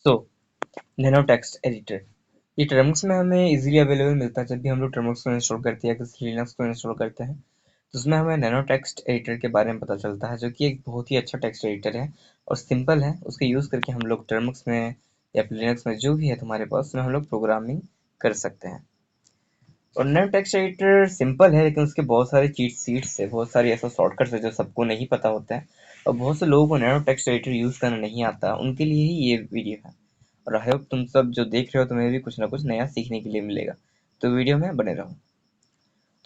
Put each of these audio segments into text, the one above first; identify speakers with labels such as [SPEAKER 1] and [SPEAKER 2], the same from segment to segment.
[SPEAKER 1] तो nano text editor ये terms में हमें इजीली अवेलेबल मिलता है। जब भी हम लोग टर्म्स को इंस्टॉल करते हैं या किसी लिनक्स को इंस्टॉल करते हैं तो उसमें हमें नैनो टेक्स्ट एडिटर के बारे में पता चलता है, जो कि एक बहुत ही अच्छा टेक्स्ट एडिटर है और सिंपल है। उसके यूज़ करके हम लोग टर्म्स में या फिर लिनक्स में जो भी है तुम्हारे पास, उसमें हम लोग प्रोग्रामिंग कर सकते हैं। और नैनो टेक्स्ट एडिटर सिंपल है, लेकिन उसके बहुत सारे चीट सीट्स है, बहुत सारी ऐसा शॉर्टकट्स है जो सबको नहीं पता होता है। और बहुत से लोगों को नैनो टेक्स्ट एडिटर यूज़ करना नहीं आता, उनके लिए ही ये वीडियो है। और आई होप तुम सब जो देख रहे हो तुम्हें भी कुछ ना कुछ नया सीखने के लिए मिलेगा, तो वीडियो में बने रहो।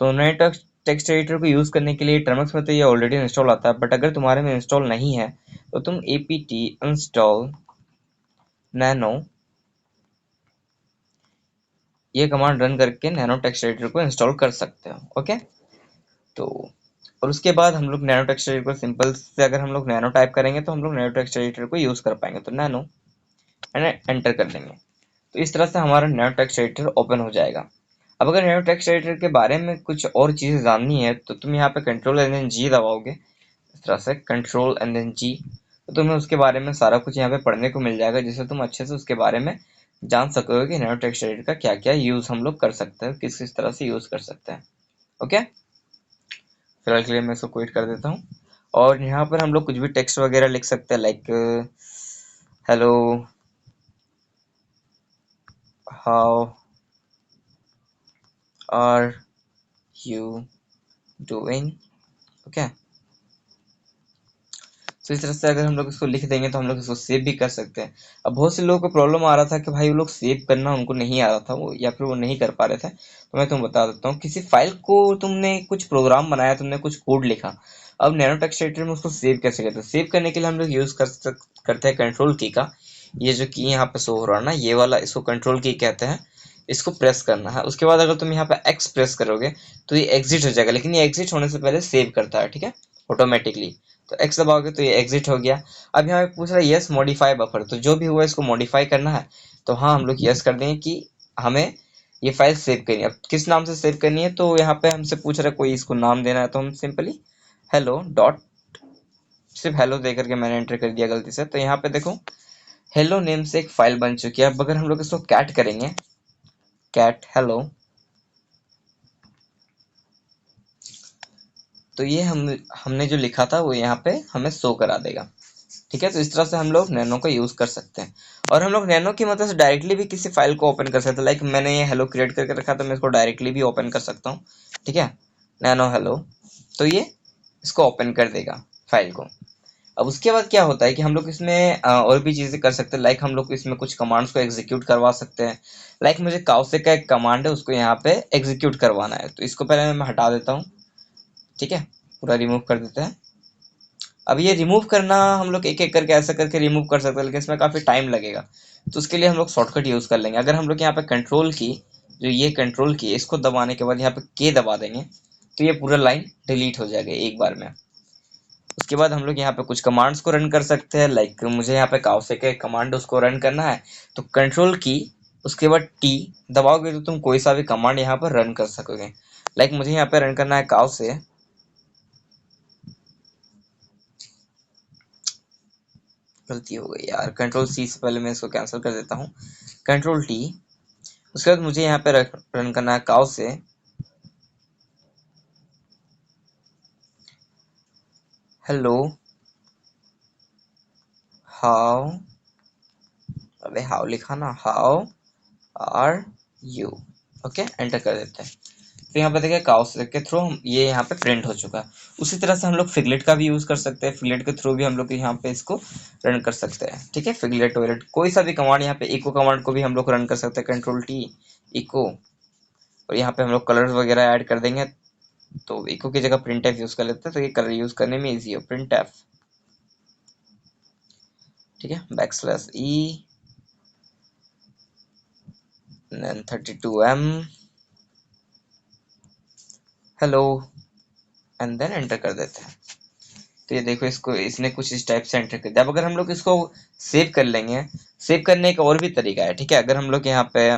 [SPEAKER 1] तो नए टेक्स्ट एडिटर को यूज़ करने के लिए टर्मिनल में तो ये ऑलरेडी इंस्टॉल आता है, बट अगर तुम्हारे में इंस्टॉल नहीं है तो तुम apt install nano ये कमांड रन करके नैनो टेक्स्ट एडिटर को इंस्टॉल कर सकते हो। ओके, तो और उसके बाद हम लोग नैनो टेक्स्ट एडिटर को सिंपल से अगर हम लोग नैनो टाइप करेंगे तो हम लोग नैनो टेक्स्ट एडिटर को यूज़ कर पाएंगे। तो नैनो एंटर कर देंगे तो इस तरह से हमारा नैनो टेक्स्ट एडिटर ओपन हो जाएगा। अब अगर नैनो टेक्स्ट एडिटर के बारे में कुछ और चीज़ें जाननी है तो तुम यहाँ पे कंट्रोल एंड देन जी दबाओगे, इस तरह से कंट्रोल एंड देन जी, तो तुम्हें उसके बारे में सारा कुछ यहाँ पे पढ़ने को मिल जाएगा, जिससे तुम अच्छे से उसके बारे में जान सकोगे कि नैनो टेक्स्ट एडिटर का क्या क्या यूज़ हम लोग कर सकते हैं, किस किस तरह से यूज़ कर सकते हैं। ओके, फिलहाल के लिए मैं इसको क्विट कर देता हूँ। और यहाँ पर हम लोग कुछ भी टेक्स्ट वगैरह लिख सकते हैं, like hello, how are you doing. Okay, तो इस तरह से अगर हम लोग इसको लिख देंगे तो हम लोग इसको सेव भी कर सकते हैं। अब बहुत से लोगों को प्रॉब्लम आ रहा था कि भाई वो लोग सेव करना उनको नहीं आ रहा था, वो या फिर वो नहीं कर पा रहे थे, तो मैं तुम्हें बता देता हूँ। किसी फाइल को तुमने कुछ प्रोग्राम बनाया, तुमने कुछ कोड लिखा, अब नैनो टेक्स्ट एडिटर में उसको सेव कैसे करते हैं? सेव करने के लिए हम लोग यूज करते हैं कंट्रोल की का। ये जो की यहाँ पे शो हो रहा है ना, ये वाला, इसको कंट्रोल की कहते हैं। इसको प्रेस करना है। उसके बाद अगर तुम यहाँ पे एक्स प्रेस करोगे तो ये एग्जिट हो जाएगा, लेकिन ये एग्जिट होने से पहले सेव करता है, ठीक है, ऑटोमेटिकली। तो एक्स दबाओगे तो ये एग्जिट हो गया। अब यहाँ पे पूछ रहा है यस मॉडिफाई बफर, तो जो भी हुआ इसको मॉडिफाई करना है, तो हाँ हम लोग यस कर देंगे कि हमें ये फाइल सेव करनी है। अब किस नाम से सेव करनी है, तो यहाँ पे हमसे पूछ रहा है कोई इसको नाम देना है, तो हम सिंपली हेलो डॉट, सिर्फ हेलो दे करके मैंने एंटर कर दिया गलती से। तो यहाँ पे देखो हेलो नेम से एक फाइल बन चुकी है। अब अगर हम लोग इसको कैट करेंगे, कैट हेलो, तो ये हमने जो लिखा था वो यहाँ पे हमें शो करा देगा। ठीक है, तो इस तरह से हम लोग नैनो का यूज कर सकते हैं। और हम लोग नैनो की मदद से डायरेक्टली भी किसी फाइल को ओपन कर सकते हैं। लाइक मैंने ये हेलो क्रिएट करके रखा, तो मैं इसको डायरेक्टली भी ओपन कर सकता हूँ। ठीक है, नैनो हेलो, तो ये इसको ओपन कर देगा फाइल को। अब उसके बाद क्या होता है कि हम लोग इसमें और भी चीजें कर सकते हैं। लाइक हम लोग इसमें कुछ कमांड्स को एग्जीक्यूट करवा सकते हैं। लाइक मुझे काउसे का एक कमांड है, उसको यहाँ पे एग्जीक्यूट करवाना है, तो इसको पहले मैं हटा देता हूँ। ठीक है, पूरा रिमूव कर देते हैं। अब ये रिमूव करना हम लोग एक एक करके ऐसा करके रिमूव कर सकते हैं, लेकिन इसमें काफ़ी टाइम लगेगा, तो उसके लिए हम लोग शॉर्टकट यूज़ कर लेंगे। अगर हम लोग यहाँ पे कंट्रोल की, जो ये कंट्रोल की, इसको दबाने के बाद यहाँ पे के दबा देंगे, तो ये पूरा लाइन डिलीट हो जाएगा एक बार में। उसके बाद हम लोग यहाँ पे कुछ कमांड्स को रन कर सकते हैं। लाइक मुझे यहाँ पे काउसे का एक कमांड उसको रन करना है, तो कंट्रोल की उसके बाद टी दबाओगे तो तुम कोई सा भी कमांड यहाँ पर रन कर सकोगे। लाइक मुझे यहाँ पे रन करना है काउसे, गलती हो गई यार, कंट्रोल सी से पहले मैं इसको कैंसिल कर देता हूँ, कंट्रोल टी। उसके बाद मुझे यहाँ पे रन करना है काउ से हेलो हाउ, अबे हाउ लिखा ना, how are you. Okay, enter कर देते हैं। तो यहाँ पे देखिए काउस के थ्रू ये यहाँ पे प्रिंट हो चुका है। उसी तरह से हम लोग फिगलेट का भी यूज कर सकते हैं। फिगलेट के थ्रू भी हम लोग यहाँ पे इसको रन कर सकते हैं। ठीक है, फिगलेट वगैरह कोई सा भी कमांड, यहाँ पे इको कमांड को भी हम लोग रन कर सकते हैं, कंट्रोल टी इको। और यहाँ पे हम लोग कलर्स वगैरह ऐड कर देंगे, तो इको की जगह प्रिंट एफ यूज कर लेते हैं, तो ये कलर यूज करने में इजी हो, प्रिंट एफ। ठीक है, backslash E then 32M hello and then enter कर देते हैं। तो ये देखो इसको इसने कुछ इस टाइप से एंटर कर दिया। अब अगर हम लोग इसको सेव कर लेंगे, सेव करने का और भी तरीका है। ठीक है, अगर हम लोग यहाँ पे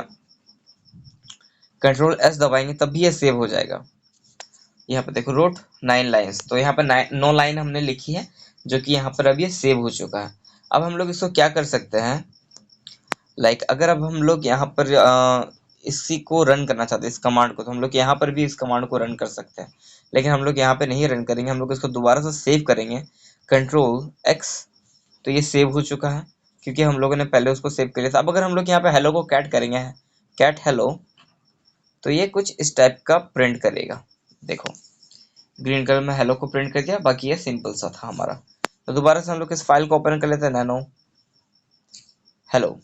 [SPEAKER 1] कंट्रोल एस दबाएंगे तब भी ये सेव हो जाएगा। यहाँ पे देखो रोट 9 लाइन्स, तो यहाँ पर 9 लाइन हमने लिखी है, जो कि यहाँ पर अब ये सेव हो चुका है। अब हम लोग इसको क्या कर सकते हैं, लाइक अगर अब हम लोग यहाँ पर इसी को रन करना चाहते हैं इस कमांड को, तो हम लोग यहाँ पर भी इस कमांड को रन कर सकते हैं, लेकिन हम लोग यहाँ पे नहीं रन करेंगे, हम लोग इसको दोबारा से सेव करेंगे कंट्रोल एक्स। तो ये सेव हो चुका है क्योंकि हम लोगों ने पहले उसको सेव कर लिया था। अब अगर हम लोग यहाँ पे हेलो को कैट करेंगे, कैट हेलो, तो ये कुछ इस टाइप का प्रिंट करेगा। देखो ग्रीन कलर में हेलो को प्रिंट कर दिया, बाकी ये सिंपल सा था हमारा। तो दोबारा से हम लोग इस फाइल को ओपन कर लेते हैं, नैनो हेलो।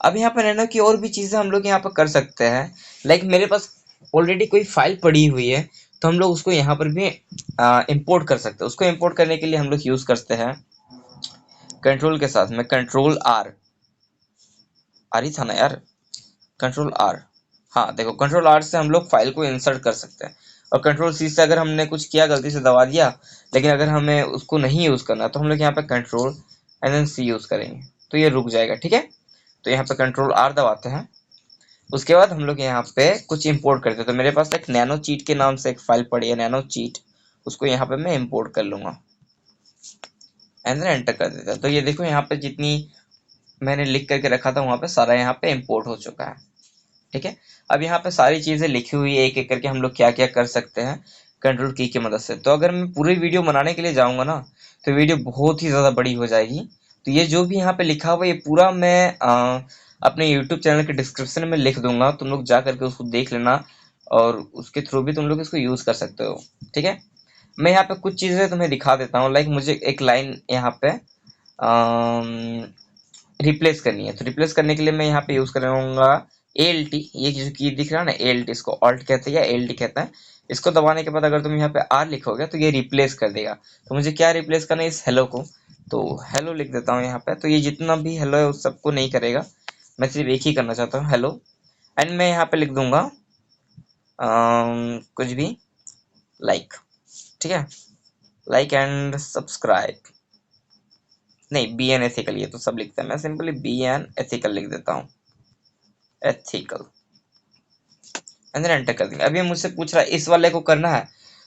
[SPEAKER 1] अब यहाँ पे नैनो की और भी चीजें हम लोग यहाँ पर कर सकते हैं। लाइक मेरे पास ऑलरेडी कोई फाइल पड़ी हुई है, तो हम लोग उसको यहाँ पर भी इंपोर्ट कर सकते हैं। उसको इंपोर्ट करने के लिए हम लोग यूज करते हैं कंट्रोल के साथ में कंट्रोल आर ही था ना यार, कंट्रोल आर। हाँ देखो कंट्रोल आर से हम लोग फाइल को इंसर्ट कर सकते हैं, और कंट्रोल सी से अगर हमने कुछ किया गलती से दबा दिया, लेकिन अगर हमें उसको नहीं यूज करना तो हम लोग यहाँ पे control and then C use करेंगे, तो ये रुक जाएगा। ठीक है, तो यहाँ पे कंट्रोल आर दबाते हैं। उसके बाद हम लोग यहाँ पे कुछ इंपोर्ट करते हैं। तो मेरे पास एक नैनो चीट के नाम से एक फाइल पड़ी है, नैनो चीट, उसको यहाँ पे मैं इंपोर्ट कर लूंगा एंड देन एंटर कर देता हूँ। तो ये देखो यहाँ पे जितनी मैंने लिख करके रखा था वहां पे सारा यहाँ पे इंपोर्ट हो चुका है। ठीक है, अब यहाँ पे सारी चीजें लिखी हुई है एक एक करके हम लोग क्या क्या कर सकते हैं कंट्रोल की मदद से। तो अगर मैं पूरी वीडियो बनाने के लिए जाऊंगा ना, तो वीडियो बहुत ही ज्यादा बड़ी हो जाएगी। तो ये जो भी यहाँ पे लिखा हुआ ये पूरा मैं अपने यूट्यूब चैनल के डिस्क्रिप्शन में लिख दूंगा, तुम लोग जा करके उसको देख लेना, और उसके थ्रू भी तुम लोग इसको यूज कर सकते हो। ठीक है, मैं यहाँ पे कुछ चीजें तुम्हें दिखा देता हूँ। लाइक मुझे एक लाइन यहाँ पे रिप्लेस करनी है, तो रिप्लेस करने के लिए मैं यहाँ पे यूज करूंगा ALT। ये जो की दिख रहा है ना ALT, इसको ऑल्ट कहते हैं या ALT कहते हैं। इसको दबाने के बाद अगर तुम यहाँ पे R लिखोगे तो ये रिप्लेस कर देगा। तो मुझे क्या रिप्लेस करना है, इस हेलो को, तो हेलो लिख देता हूँ यहाँ पे। तो ये जितना भी हेलो है उस सबको नहीं करेगा, मैं सिर्फ एक ही करना चाहता हूँ, हेलो। एंड मैं यहाँ पे लिख दूंगा कुछ भी, लाइक। ठीक है, लाइक एंड सब्सक्राइब, नहीं BN एथिकल, ये तो सब लिखते हैं, मैं सिंपली BN एथिकल लिख देता हूँ, एथिकल। एंड एंटर कर देंगे। अब ये मुझसे पूछ रहा है इस वाले को करना है,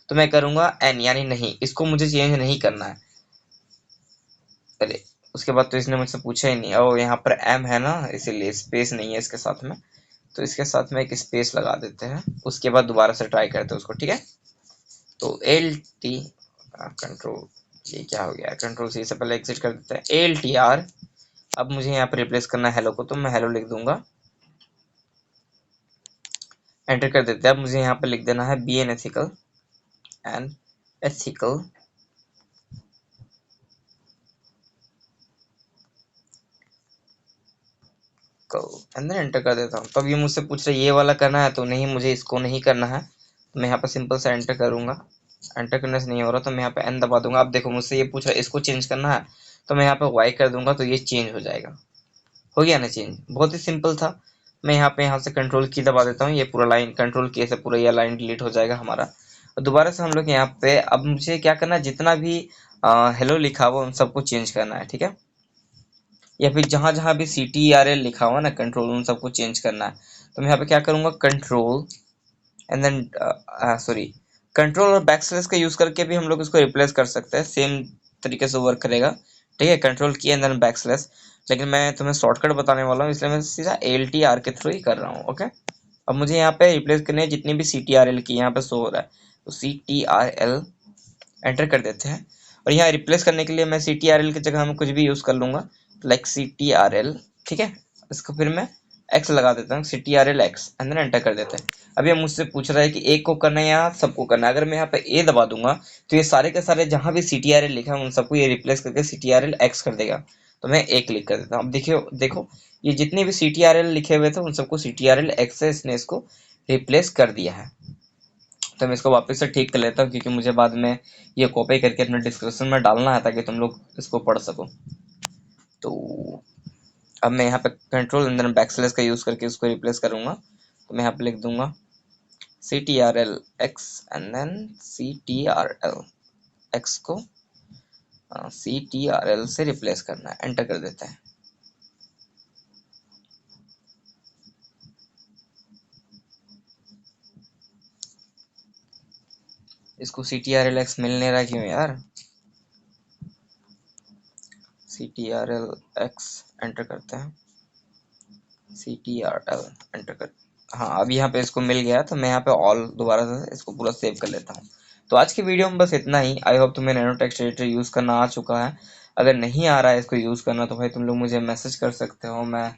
[SPEAKER 1] तो मैं करूंगा एन, यानी नहीं, इसको मुझे चेंज नहीं करना है। अरे उसके बाद तो इसने मुझसे पूछा ही नहीं, और यहाँ पर एम है ना, इसीलिए स्पेस नहीं है इसके साथ में, तो इसके साथ में एक स्पेस लगा देते हैं। उसके बाद दोबारा से ट्राई करते हैं उसको। ठीक है, तो LT कंट्रोल, ये क्या हो गया, कंट्रोल सी से पहले एग्जिट कर देते हैं, ALTR। अब मुझे यहाँ पर रिप्लेस करना है हेलो को, तो मैं हेलो लिख दूंगा, एंटर कर देते हैं। अब मुझे यहाँ पे लिख देना है BN ethical and ethical and then enter कर देता हूँ। तो अब ये मुझसे पूछ रहा है ये वाला करना है, तो नहीं, मुझे इसको नहीं करना है। तो मैं यहाँ पे सिंपल सा एंटर करूंगा, एंटर करने से नहीं हो रहा तो मैं यहाँ पे एन दबा दूंगा। अब देखो मुझसे ये पूछ रहा है इसको चेंज करना है, तो मैं यहाँ पे वाई कर दूंगा, तो ये चेंज हो जाएगा। हो गया ना चेंज, बहुत ही सिंपल था। मैं यहाँ से कंट्रोल की दबा देता हूँ, ये पूरा लाइन कंट्रोल की से पूरा ये लाइन डिलीट हो जाएगा हमारा। और दोबारा से हम लोग यहाँ पे, अब मुझे क्या करना है, जितना भी हेलो लिखा हुआ उन सबको चेंज करना है। ठीक है, या फिर जहां जहां भी CTRL लिखा हुआ ना कंट्रोल, उन सबको चेंज करना है। तो मैं यहाँ पे क्या करूंगा, control and then sorry, control और बैकस्लैश का यूज करके भी हम लोग इसको रिप्लेस कर सकते हैं, सेम तरीके से वर्क करेगा। ठीक है, कंट्रोल की एंड देन बैकस्लैश, लेकिन मैं तुम्हें शॉर्टकट बताने वाला हूँ, इसलिए मैं सीधा ALTR के थ्रू ही कर रहा हूँ। ओके, अब मुझे यहाँ पे रिप्लेस करने हैं जितनी भी CTRL की यहाँ पे शो हो रहा है, तो CTRL एंटर कर देते हैं। और यहाँ रिप्लेस करने के लिए मैं CTRL की जगह मैं कुछ भी यूज कर लूंगा, लाइक CTRL। ठीक है, इसको फिर मैं X लगा देता हूँ, CTRL X and then enter कर देते हैं। अब ये मुझसे पूछ रहा है कि एक को करना है या सबको करना है। अगर मैं यहाँ पे A दबा दूंगा तो ये सारे के सारे जहां भी CTRL लिखा है उन सबको ये रिप्लेस करके CTRL X कर देगा। तो मैं एक क्लिक कर देता हूँ। अब देखिए, देखो ये जितने भी CTRL लिखे हुए थे उन सबको CTRL X से इसने इसको रिप्लेस कर दिया है। तो मैं इसको वापस से ठीक कर लेता हूँ, क्योंकि मुझे बाद में ये कॉपी करके अपने डिस्क्रिप्शन में डालना है ताकि तुम लोग इसको पढ़ सको। तो अब मैं यहाँ पे कंट्रोल एंड देन बैकस्लैश का यूज करके इसको रिप्लेस करूंगा। तो मैं यहाँ पे लिख दूंगा CTRL X and then CTRL X को CTRL से रिप्लेस करना है, एंटर कर देते हैं। इसको CTRL X मिल नहीं रहा क्यों यार, CTRL X एंटर करते हैं। CTRL एंटर कर। हाँ, अब यहाँ पे इसको मिल गया, तो मैं यहाँ पे ऑल दोबारा से इसको पूरा सेव कर लेता हूँ। तो आज की वीडियो में बस इतना ही। आई होप तुम्हें नैनो टेक्स्ट एडिटर यूज़ करना आ चुका है। अगर नहीं आ रहा है इसको यूज़ करना, तो भाई तुम लोग मुझे मैसेज कर सकते हो, मैं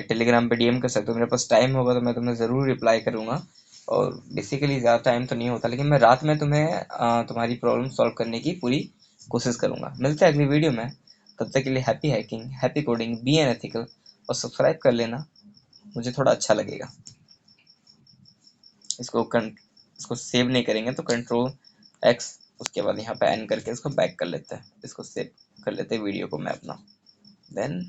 [SPEAKER 1] टेलीग्राम पे DM कर सकते हो। मेरे पास टाइम होगा तो मैं तुम्हें ज़रूर रिप्लाई करूँगा। और बेसिकली ज़्यादा टाइम तो नहीं होता, लेकिन मैं रात में तुम्हें तुम्हारी प्रॉब्लम सॉल्व करने की पूरी कोशिश करूँगा। मिलते हैं अगली वीडियो में, तब तक के लिए happy hacking, happy coding, B N ethical, और सब्सक्राइब कर लेना, मुझे थोड़ा अच्छा लगेगा। इसको सेव नहीं करेंगे तो Ctrl+X, उसके बाद यहाँ पे एन करके इसको बैक कर लेते हैं, इसको सेव कर लेते हैं वीडियो को मैं अपना। देन